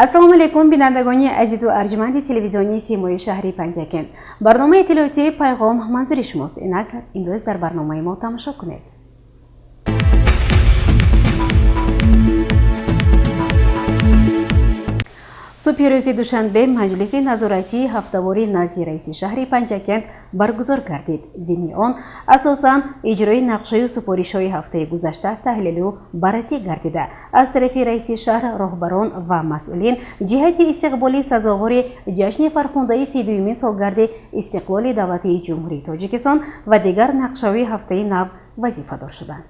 ассалому алейкум бинандагони азизу арҷуманди телевизиони симои шаҳри Панҷакент. Барномаи иттилоотии пайғом манзури шумост. Инак имрӯз дар барномаи мо тамошо кунед. субҳи рӯзи душанбе маҷлиси назоратии ҳафтавори назди раиси шаҳри Панҷакент баргузор гардид. зимни он асосан иҷрои нақшаю супоришҳои ҳафтаи гузашта таҳлилу баррасӣ гардида, аз тарафи раиси шаҳр, роҳбарон ва масъулин ҷиҳати истиқболи сазовори ҷашни фархундаи 32-юмин солгарди истиқлоли давлати ҷумҳурии Тоҷикистон ва дигар нақшавои ҳафтаи нав вазифадор шуданд.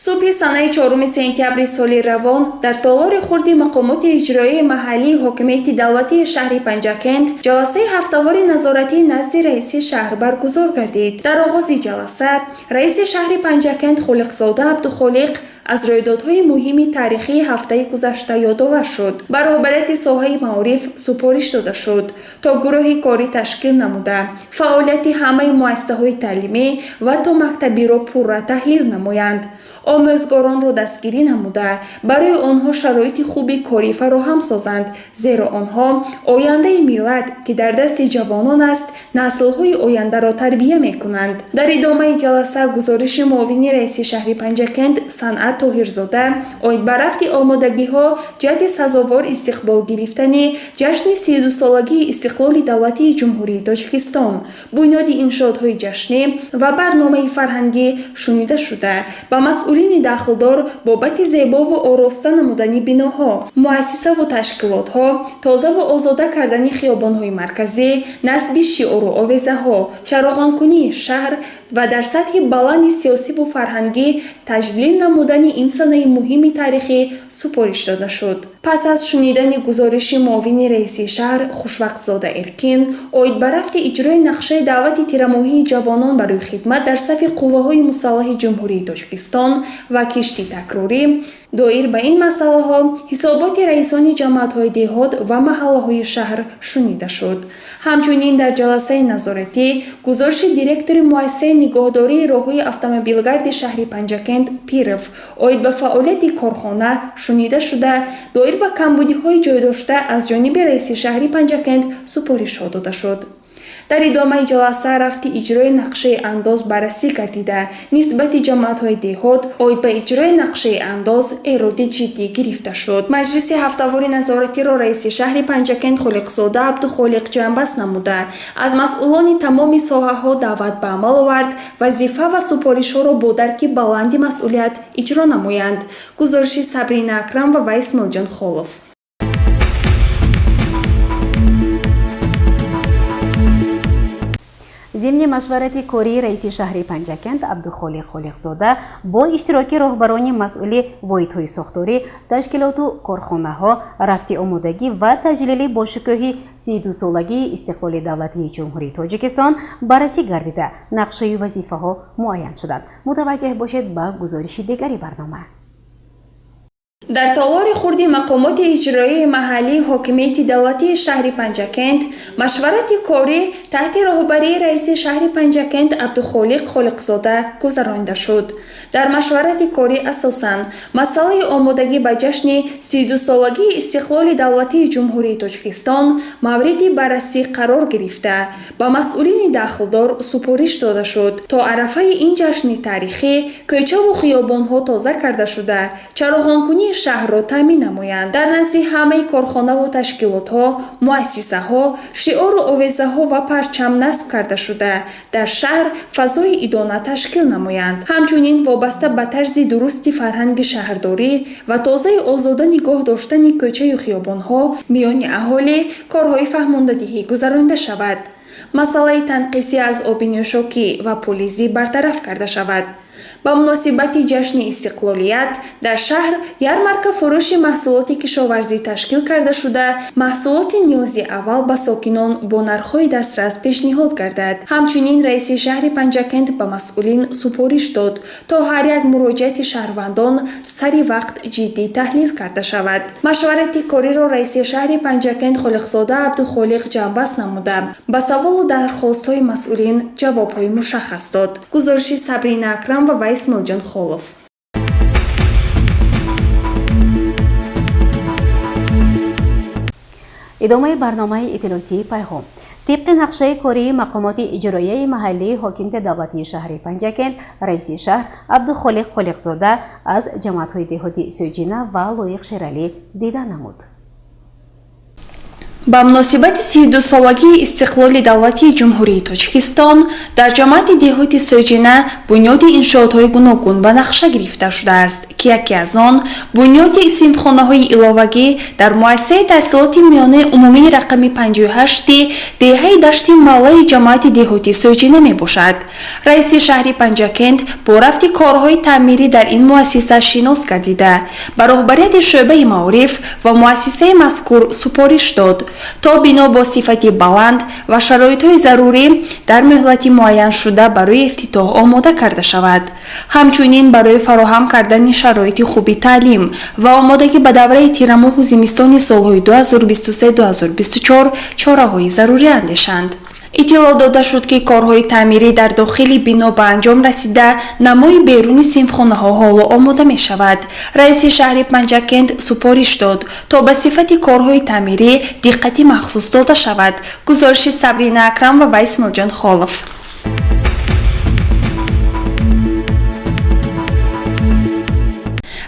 субҳи санаи 4 сентябри соли равон дар толори хурди мақомоти иҷроии маҳаллии ҳокимияти давлатии шаҳри Панҷакент ҷаласаи ҳафтавори назоратии назди раиси шаҳр баргузор гардид. дар оғози ҷаласа раиси шаҳри Панҷакент Холиқзода Абдухолиқ аз рӯйдодҳои муҳими таърихии ҳафтаи гузашта ёдовар шуд. ба роҳбарияти соҳаи маориф супориш дода шуд, то гурӯҳи корӣ ташкил намуда фаъолияти ҳамаи муассисаҳои таълимӣ ва то мактабиро пурра таҳлил намоянд. омӯзгоронро дастгирӣ намуда барои онҳо шароити хуби корӣ фароҳам созанд, зеро онҳо ояндаи миллат, ки дар дасти ҷавонон аст, наслҳои ояндаро тарбия мекунанд. дар идомаи ҷаласа гузориши муовини раиси шаҳри Панҷакент Санъат Тоҳирзода оид ба рафти омодагиҳо ҷиҳати сазовор истиқбол гирифтани ҷашни 32-солагии истиқлоли давлатии ҷумҳурии Тоҷикистон, бунёди иншоотҳои ҷашнӣ ва барномаи фарҳангӣ шунида шуда, ба масъулини дахлдор бобати зебову ороста намудани биноҳо, муассисаву ташкилотҳо, тозаву озода кардани хиёбонҳои марказӣ, насби шиору овезаҳо, чароғонкунии шаҳр ва дар сатҳи баланди сиёсиву фарҳангӣ таҷлил намудани ин санаи муҳими таърихӣ супориш дода шуд. пас аз шунидани гузориши муовини раиси шаҳр Хушвақтзода Эркин оид ба рафти иҷрои нақшаи даъвати тирамоҳии ҷавонон барои хидмат дар сафи қувваҳои мусаллаҳи ҷумҳурии Тоҷикистон ва кишти такрорӣ, доир ба ин масъалаҳо ҳисоботи раисони ҷамъиятҳои деҳот ва маҳаллаҳои шаҳр шунида шуд. ҳамчунин дар ҷаласаи назоратӣ гузориши директори муассисаи нигоҳдории роҳҳои автомобилгарди шаҳри Панҷакент Пиров оид ба фаъолияти корхона шунида шуда, доир ба камбудиҳои ҷойдошта аз ҷониби раиси шаҳри Панҷакент супоришҳо дода шуд. дар идомаи ҷаласа рафти иҷрои нақшаи андоз баррасӣ гардида, нисбати ҷамъиятҳои деҳот оид ба иҷрои нақшаи андоз эроди ҷиддӣ гирифта шуд. маҷлиси ҳафтавори назоратиро раиси шаҳри Панҷакент Холиқзода Абдухолиқ ҷамъбаст намуда, аз масъулони тамоми соҳаҳо даъват ба амал овард вазифа ва супоришҳоро бо дарки баланди масъулият иҷро намоянд. гузориши Сабрина Акрам ва Вайс Милҷонхолов. зимни машварати кории раиси шаҳри Панҷакент Абдухолиқ Холиқзода бо иштироки роҳбарони масъули воҳидҳои сохторӣ, ташкилоту корхонаҳо рафти омодагӣ ва таҷлили бошукӯҳи 32-солагии истиқлоли давлатии ҷумҳурии Тоҷикистон баррасӣ гардида, нақшаю вазифаҳо муайян шуданд. мутаваҷҷеҳ бошед ба гузориши дигари барнома. дар толори хурди мақомоти иҷроии маҳаллии ҳокимияти давлатии шаҳри Панҷакент машварати корӣ таҳти роҳбарии раиси шаҳри Панҷакент Абдухолиқ Холиқзода гузаронида шуд. дар машварати корӣ асосан масъалаи омодагӣ ба ҷашни 32-солагии истиқлоли давлатии ҷумҳурии Тоҷикистон мавриди баррасӣ қарор гирифта, ба масъулини дахлдор супориш дода шуд, то арафаи ин ҷашни таърихӣ кӯчаву хиёбонҳо тоза карда шуда, чароғонкунии шаҳрро таъмин намоянд. дар назди ҳамаи корхонаву ташкилотҳо, муассисаҳо, шиору овезаҳо ва парчам насб карда шуда, дар шаҳр фазои идона ташкил намоянд. ҳамчунин вобаста ба тарзи дурусти фарҳанги шаҳрдорӣ ва тозаи озода нигоҳ доштани кӯчаю хиёбонҳо миёни аҳолӣ корҳои фаҳмондадиҳӣ гузаронида шавад. масъалаи танқисӣ аз обинӯшокӣ ва пулизӣ бартараф карда шавад. ба муносибати ҷашни истиқлолият дар шаҳр ярмарка фурӯши маҳсулоти кишоварзӣ ташкил карда шуда, маҳсулоти ниёзи аввал ба сокинон бо нархҳои дастрас пешниҳод гардад. ҳамчунин раиси шаҳри Панҷакент ба масъулин супориш дод, то ҳар як муроҷиати шаҳрвандон сари вақт ҷиддӣ таҳлил карда шавад. машварати кориро раиси шаҳри Панҷакент Холиқзода Абдухолиқ ҷамъбаст намуда, ба саволу дархостҳои масъулин ҷавобҳои мушаххас дод. гузориши Сабрина Акрам ва Вайс Милҷонхолов. идомаи барномаи иттилоотии пайғом. طبق نقشه کاری مقامات اجرایی محلی حاکمیت دولتی شهر پنجکند رئیس شهر عبدالخالق خالقزاده از جماعت‌های دهاتی سوجینه و لایق شیرالی دیدن نمود. ба муносибати 32-солагии истиқлоли давлатии ҷумҳурии Тоҷикистон дар ҷамоати деҳоти Соҷина бунёди иншоотҳои гуногун ба нақша гирифта шудааст ки яке аз он бунёди синфхонаҳои иловагӣ дар муассисаи таҳсилоти миёнаи умумии рақами 58-и деҳаи дашти малаи ҷамоати деҳоти Соҷина мебошад. раиси шаҳри Панҷакент бо рафти корҳои таъмирӣ дар ин муассиса шинос гардида ба роҳбарияти шӯъбаи маориф ва муассисаи мазкур супориш дод то бино бо сифати баланд ва шароитҳои зарурӣ дар муҳлати муайян шуда барои ифтитоҳ омода карда шавад. ҳамчунин барои фароҳам кардани шароити хуби таълим ва омодагӣ ба давраи тирамоҳу зимистони солҳои 2023-2024 чораҳои зарурӣ андешанд. иттилоъ дода шуд ки корҳои таъмирӣ дар дохили бино ба анҷом расида, намои беруни синфхонаҳо ҳоло омода мешавад. раиси шаҳри Панҷакент супориш дод то ба сифати корҳои таъмирӣ диққати махсус дода шавад. гузориши Сабрина Акрам ва Исмоилҷон Холов.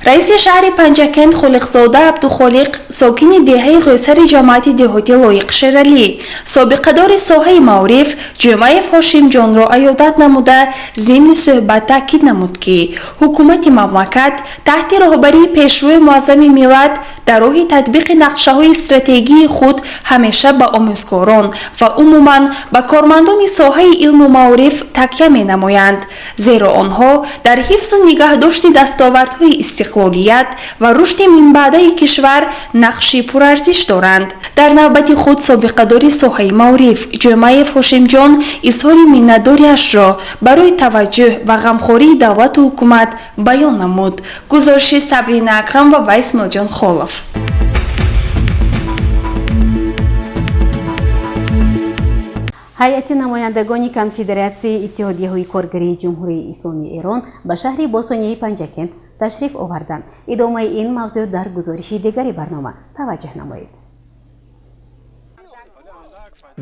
раиси шаҳри Панҷакент Холиқзода Абдухолиқ сокини деҳаи ғӯсари ҷамоати деҳотӣ Лоиқ Шералӣ собиқадори соҳаи маориф Ҷумаев Ҳошимҷонро аёдат намуда зимни суҳбат таъкид намуд ки ҳукумати мамлакат таҳти роҳбарии пешрӯи муаззами миллат дар роҳи татбиқи нақшаҳои стратегии худ ҳамеша ба омӯзгорон ва умуман ба кормандони соҳаи илму маориф такя менамоянд, зеро онҳо дар ҳифзу нигаҳдошти дастовардҳои истиқлолият ва рушди минбаъдаи кишвар нақши пурарзиш доранд. дар навбати худ собиқадори соҳаи маориф Ҷумаев Ҳошимҷон изҳори миннатдориашро барои таваҷҷӯҳ ва ғамхории давлату ҳукумат баён намуд. гузориши Сабрина Акрам ва Исмоилҷон Холов. ҳайати намояндагони конфедератсияи иттиҳодияҳои коргарии ҷумҳурии исломии Эрон ба шаҳри босонияи Панҷакент ташриф оварданд. идомаи ин мавзӯъ дар гузориши дигари барнома таваҷҷӯҳ намоед.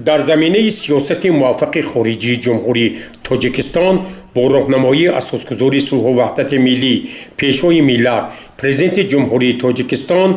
дар заминаи сиёсати муваффақи хориҷии ҷумҳурии Тоҷикистон бо роҳнамоии асосгузори сулҳу ваҳдати миллӣ пешвои миллат президенти ҷумҳурии Тоҷикистон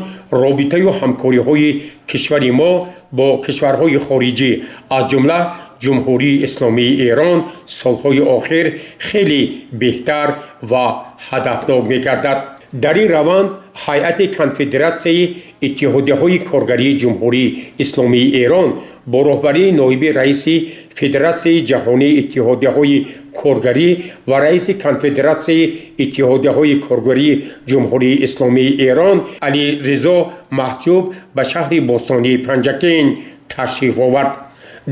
робитаю ҳамкориҳои кишвари мо бо кишварҳои хориҷӣ аз ҷумла ҷумҳурии исломии Эрон солҳои охир хеле беҳтар ва ҳадафнок мегардад. дар ин раванд ҳайати конфедератсияи иттиҳодияҳои коргарии ҷумҳурии исломии Эрон бо роҳбарии ноиби раиси федератсияи ҷаҳонии иттиҳодияҳои коргарӣ ва раиси конфедератсияи иттиҳодияҳои коргарии ҷумҳурии исломии Эрон Алиризо Маҳҷуб ба шаҳри бостонии Панҷакент ташриф овард.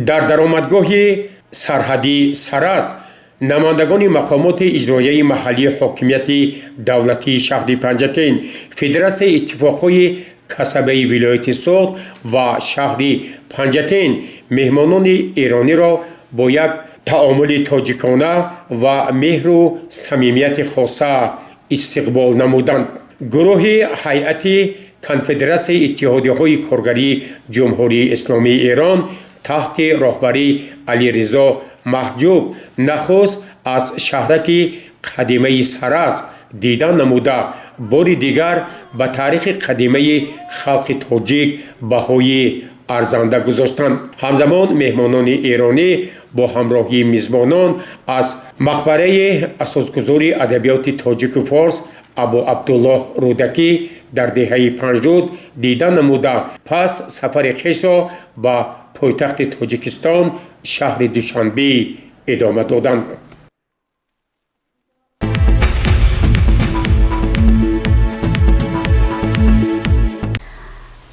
дар даромадгоҳи сарҳадӣ Сарас намояндагони мақомоти иҷроияи маҳаллии ҳокимияти давлатии шаҳри Панҷакент, Федератсияи иттифоқҳои касабаи вилояти Суғд ва шаҳри Панҷакент меҳмонони эрониро бо як таомули тоҷикона ва меҳру самимияти хоса истиқбол намуданд. гурӯҳи ҳайати конфедератсияи иттиҳодияҳои коргарии ҷумҳурии исломии Эрон таҳти роҳбарии Алиризо Маҳҷуб нахуст аз шаҳраки қадимаи Сарас дидан намуда бори дигар ба таърихи қадимаи халқи тоҷик баҳои арзанда гузоштанд. ҳамзамон меҳмонони эронӣ бо ҳамроҳии мизбонон аз мақбараи асосгузори адабиёти тоҷику форс Абу Абдуллоҳ Рӯдакӣ дар деҳаи Панҷуд дидан намуда пас сафари хешро ба пойтахти Тоҷикистон шаҳри Душанбе идома доданд.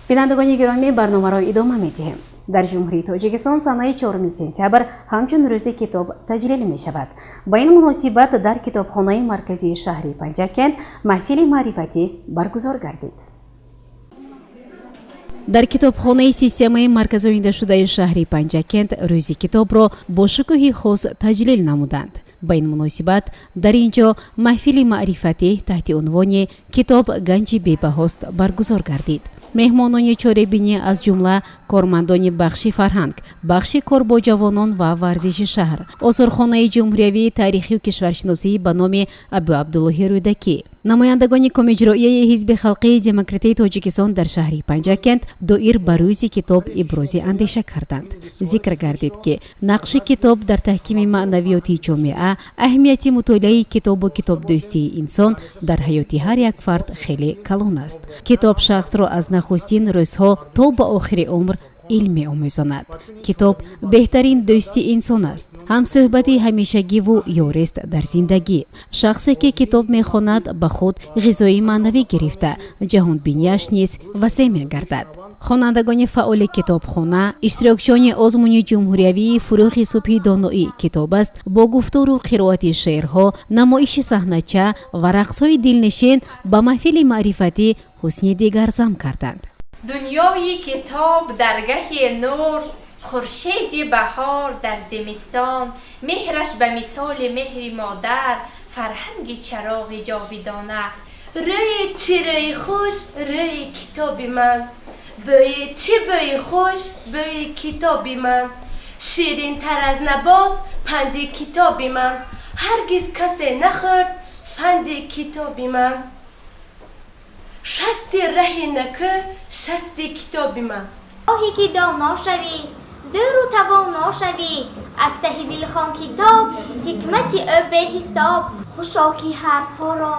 бинандагони гиромӣ, барномаро идома медиҳем. дар ҷумҳурии Тоҷикистон санаи 4 сентябр ҳамчун рӯзи китоб таҷлил мешавад. ба ин муносибат дар китобхонаи марказии шаҳри Панҷакент маҳфили маърифатӣ баргузор гардид. дар китобхонаи системаи марказоидашудаи шаҳри Панҷакент рӯзи китобро бо шукӯҳи хос таҷлил намуданд. ба ин муносибат дар ин ҷо маҳфили маърифатӣ таҳти унвони «Китоб ганҷи бебаҳост» баргузор гардид. меҳмонони чорабинӣ аз ҷумла кормандони бахши фарҳанг, бахши кор бо ҷавонон ва варзиши шаҳр, осорхонаи ҷумҳуриявии тарихию кишваршиносӣ ба номи Абу Абдуллоҳи Рӯдакӣ, намояндагони комиҷроияи ҳизби халқии демократии Тоҷикистон дар шаҳри Панҷакент доир ба рӯзи китоб ибрози андеша карданд. Зикр гардид ки нақши китоб дар таҳкими маънавиёти ҷомеа, аҳамияти мутолиаи китобу китобдӯстии инсон дар ҳаёти ҳар як фард хеле калон аст. Китоб шахсро аз нахустин рӯзҳо то ба охири умр илм меомӯзонад. Китоб беҳтарин дӯсти инсон аст, ҳамсӯҳбати ҳамешагиву ёрест дар зиндагӣ. Шахсе ки китоб мехонад ба худ ғизои маънавӣ гирифта, ҷаҳонбинияш низ васеъ мегардад. хонандагони фаъоли китобхона, иштирокчиёни озмуни ҷумҳуриявии фурӯғи субҳи доноӣ китоб аст бо гуфтору қироати шеърҳо, намоиши саҳнача ва рақсҳои дилнишин ба маҳфили маърифатӣ ҳусни дигарзам карданд. دنیای کتاب درگاه نور، خورشید بهار در زمستان، مهرش به مثال مهر مادر، فرهنگ چراغ جاویدانه. روی چی روی خوش روی کتاب من، بوی چی بوی خوش بوی کتاب من، شیرین تر از نبات پند کتاب من، هرگز کسی نخورد فند کتاب من. شست ره نکه شست کتاب من. آهی که دانا شوی زور و توانا شوی، از ته دل خوان کتاب حکمت او به حساب. خوشا که حرفها را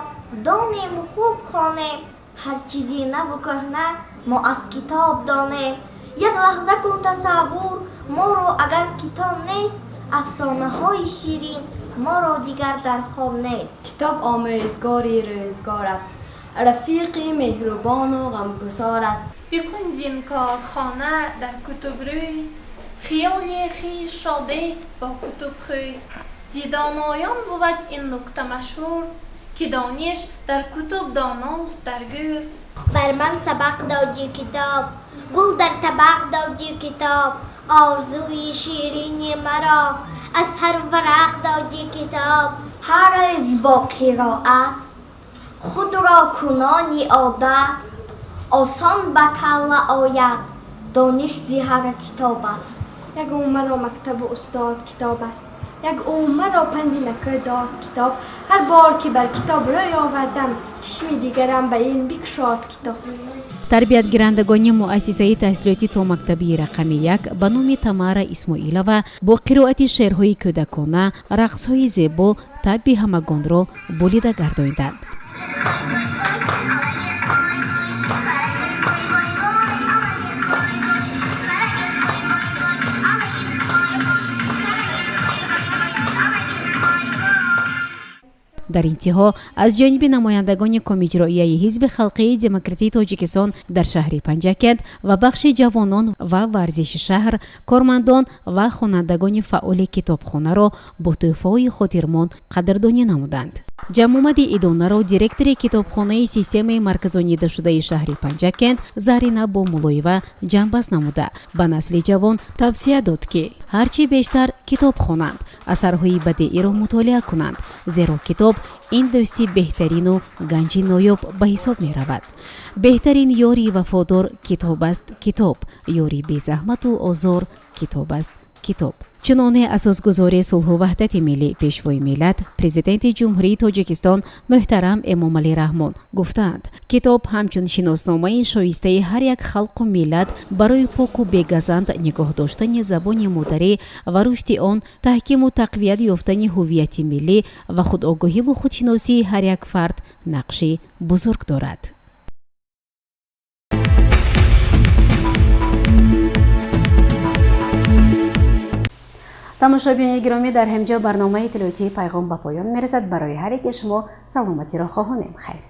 دانیم و خوب خوانیم، هر چیزی نو و کهنه ما از کتاب دانیم. یک لحظه کن تصور ما را اگر کتاب نیست، افسانه های شیرین ما را دیگر در خواب نیست. کتاب آموزگاری روزگار است، رفیقی مهربان و غمگسار است. بکن زینکار خانه در کتب روی، خیال خیش شاده با کتب خوی. زیدانایان بود این نکته مشهور، که دانش در کتب داناست در گور. بر من سبق دادی کتاب، گل در طبق دادی کتاب، آرزوی شیرینی مرا از هر ورق دادی کتاب. هر روز با قرائت خود را کنانی عادت، آسان به کله آید دانش زی هر کتابت. یک مرا مکتب و استاد کتاب است، یک مرا پندی نکه داد کتاب. هر بار که بر کتاب روی آوردم، چشم دیگرم به این بکشاد کتاب. тарбиятгирандагони муассисаи таҳсилоти томактабии рақами 1 ба номи Тамара Исмоилова бо қироати шеърҳои кӯдакона, рақсҳои зебо табби ҳамагонро болида гардонданд. дар интиҳо аз ҷониби намояндагони комиҷроияи ҳизби халқии демократии Тоҷикистон дар шаҳри Панҷакент ва бахши ҷавонон ва варзиши шаҳр, кормандон ва хонандагони фаъоли китобхонаро бо тӯҳфаҳои хотирмон қадрдонӣ намуданд. ҷамъомади идонаро директори китобхонаи системаи марказонидашудаи шаҳри Панҷакент Зарина Бомулоева ҷамъбаст намуда ба насли ҷавон тавсия дод ки ҳарчи бештар китоб хонанд, асарҳои бадеиро мутолиа кунанд, зеро китоб ин дӯсти беҳтарину ганҷи ноёб ба ҳисоб меравад. беҳтарин ёри вафодор китоб аст китоб, ёри безаҳмату озор китоб аст китоб. чуноне асосгузори сулҳу ваҳдати миллӣ пешвои миллат президенти ҷумҳурии Тоҷикистон муҳтарам Эмомалӣ Раҳмон гуфтаанд, китоб ҳамчун шиносномаи шоистаи ҳар як халқу миллат барои поку бегазанд нигоҳ доштани забони модарӣ ва рушди он, таҳкиму тақвият ёфтани ҳуввияти миллӣ ва худогоҳиву худшиносии ҳар як фард нақши бузург дорад. тамошобини гиромӣ, дар ҳамҷо барномаи иттилоотии пайғом ба поён мерасад. барои ҳар яке шумо саломатиро хоҳонем. хайр.